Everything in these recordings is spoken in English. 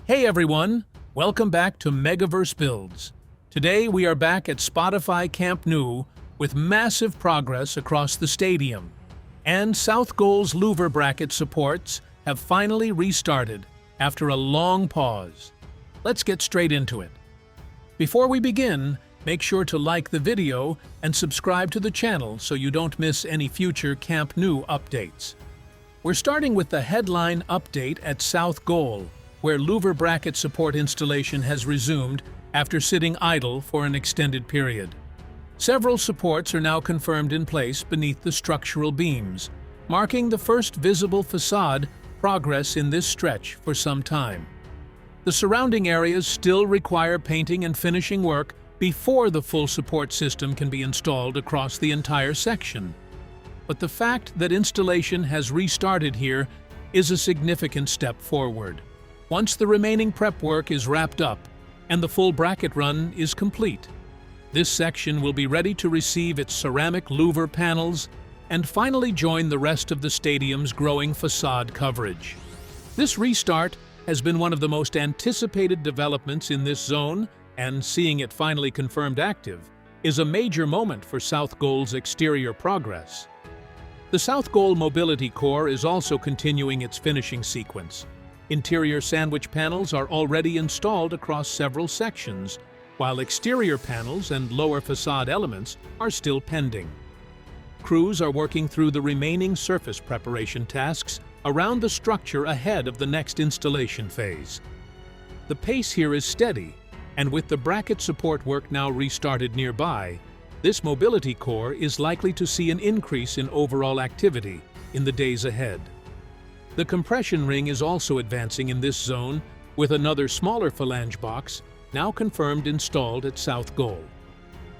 Hey everyone, welcome back to Megaverse Builds. Today we are back at Spotify Camp Nou with massive progress across the stadium. And South Goal's louver bracket supports have finally restarted after a long pause. Let's get straight into it. Before we begin, make sure to like the video and subscribe to the channel so you don't miss any future Camp Nou updates. We're starting with the headline update at South Goal, where louver bracket support installation has resumed after sitting idle for an extended period. Several supports are now confirmed in place beneath the structural beams, marking the first visible facade progress in this stretch for some time. The surrounding areas still require painting and finishing work before the full support system can be installed across the entire section. But the fact that installation has restarted here is a significant step forward. Once the remaining prep work is wrapped up and the full bracket run is complete, this section will be ready to receive its ceramic louver panels and finally join the rest of the stadium's growing facade coverage. This restart has been one of the most anticipated developments in this zone, and seeing it finally confirmed active is a major moment for South Goal's exterior progress. The South Goal Mobility Core is also continuing its finishing sequence. Interior sandwich panels are already installed across several sections, while exterior panels and lower facade elements are still pending. Crews are working through the remaining surface preparation tasks around the structure ahead of the next installation phase. The pace here is steady, and with the bracket support work now restarted nearby, this mobility core is likely to see an increase in overall activity in the days ahead. The compression ring is also advancing in this zone, with another smaller phalange box now confirmed installed at South Goal.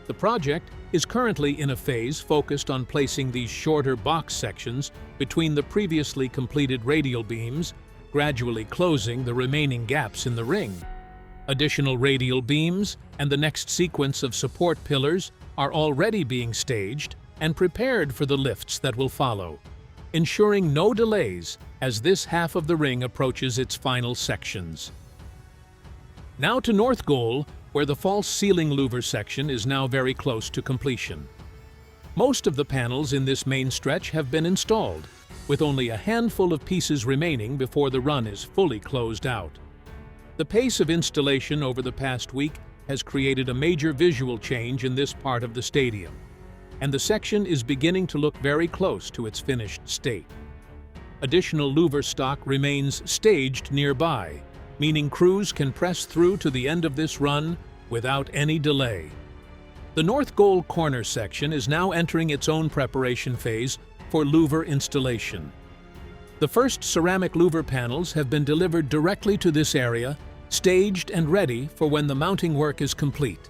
The project is currently in a phase focused on placing these shorter box sections between the previously completed radial beams, gradually closing the remaining gaps in the ring. Additional radial beams and the next sequence of support pillars are already being staged and prepared for the lifts that will follow, ensuring no delays as this half of the ring approaches its final sections. Now to North Goal, where the false ceiling louver section is now very close to completion. Most of the panels in this main stretch have been installed, with only a handful of pieces remaining before the run is fully closed out. The pace of installation over the past week has created a major visual change in this part of the stadium, and the section is beginning to look very close to its finished state. Additional louver stock remains staged nearby, meaning crews can press through to the end of this run without any delay. The North Goal corner section is now entering its own preparation phase for louver installation. The first ceramic louver panels have been delivered directly to this area, staged and ready for when the mounting work is complete.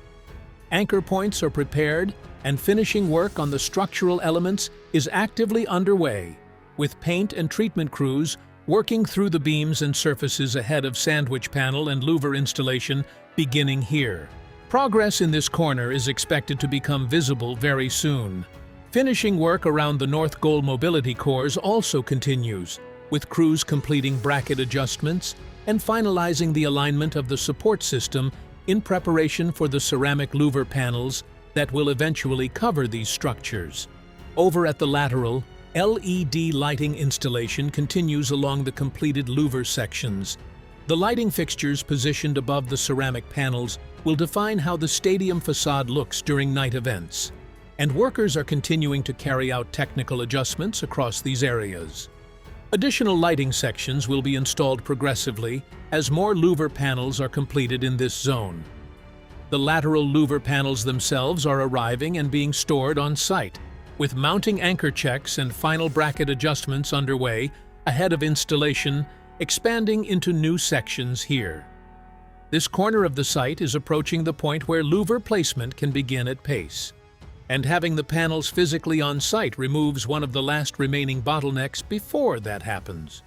Anchor points are prepared, and finishing work on the structural elements is actively underway, with paint and treatment crews working through the beams and surfaces ahead of sandwich panel and louver installation beginning here. Progress in this corner is expected to become visible very soon. Finishing work around the North Goal mobility cores also continues, with crews completing bracket adjustments and finalizing the alignment of the support system in preparation for the ceramic louver panels that will eventually cover these structures. Over at the Lateral, LED lighting installation continues along the completed louver sections. The lighting fixtures positioned above the ceramic panels will define how the stadium facade looks during night events, and workers are continuing to carry out technical adjustments across these areas. Additional lighting sections will be installed progressively as more louver panels are completed in this zone. The lateral louver panels themselves are arriving and being stored on site, with mounting anchor checks and final bracket adjustments underway ahead of installation, expanding into new sections here. This corner of the site is approaching the point where louver placement can begin at pace, and having the panels physically on site removes one of the last remaining bottlenecks before that happens.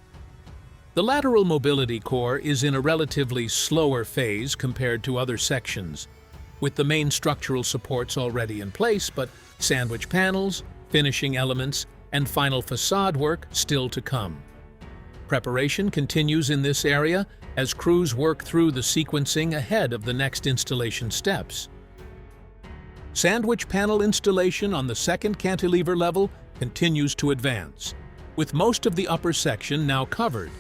The lateral mobility core is in a relatively slower phase compared to other sections, with the main structural supports already in place, but sandwich panels, finishing elements, and final facade work still to come. Preparation continues in this area as crews work through the sequencing ahead of the next installation steps. Sandwich panel installation on the second cantilever level continues to advance, with most of the upper section now covered.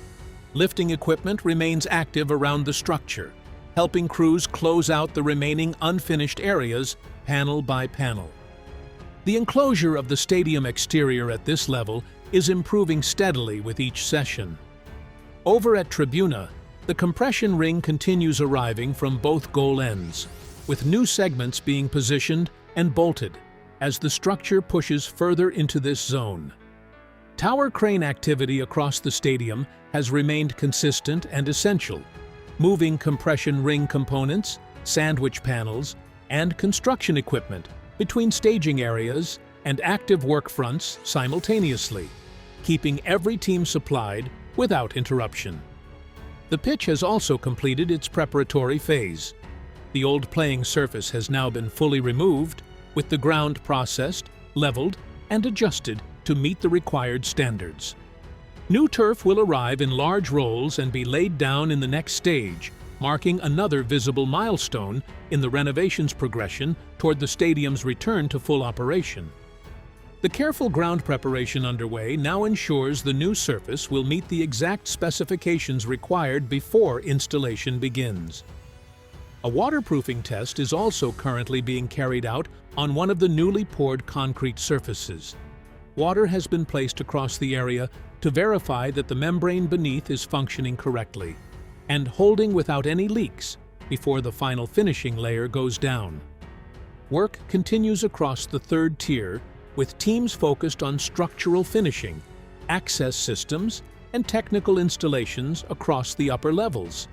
Lifting equipment remains active around the structure, helping crews close out the remaining unfinished areas panel by panel. The enclosure of the stadium exterior at this level is improving steadily with each session. Over at Tribuna, the compression ring continues arriving from both goal ends, with new segments being positioned and bolted as the structure pushes further into this zone. Tower crane activity across the stadium has remained consistent and essential, moving compression ring components, sandwich panels, and construction equipment between staging areas and active work fronts simultaneously, keeping every team supplied without interruption. The pitch has also completed its preparatory phase. The old playing surface has now been fully removed, with the ground processed, leveled, and adjusted to meet the required standards. New turf will arrive in large rolls and be laid down in the next stage, marking another visible milestone in the renovations progression toward the stadium's return to full operation. The careful ground preparation underway now ensures the new surface will meet the exact specifications required before installation begins. A waterproofing test is also currently being carried out on one of the newly poured concrete surfaces. Water has been placed across the area to verify that the membrane beneath is functioning correctly and holding without any leaks before the final finishing layer goes down. Work continues across the third tier, with teams focused on structural finishing, access systems, and technical installations across the upper levels.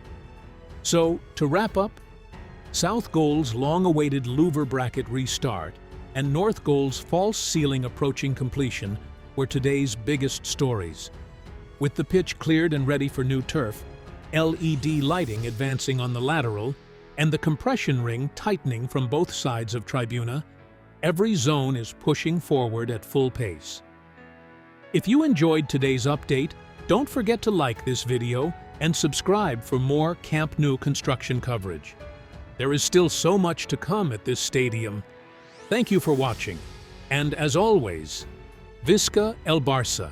So, to wrap up, South Goal's long-awaited louver bracket restart and North Goal's false ceiling approaching completion were today's biggest stories. With the pitch cleared and ready for new turf, LED lighting advancing on the lateral, and the compression ring tightening from both sides of Tribuna, every zone is pushing forward at full pace. If you enjoyed today's update, don't forget to like this video and subscribe for more Camp Nou construction coverage. There is still so much to come at this stadium. Thank you for watching, and as always, Visca el Barça!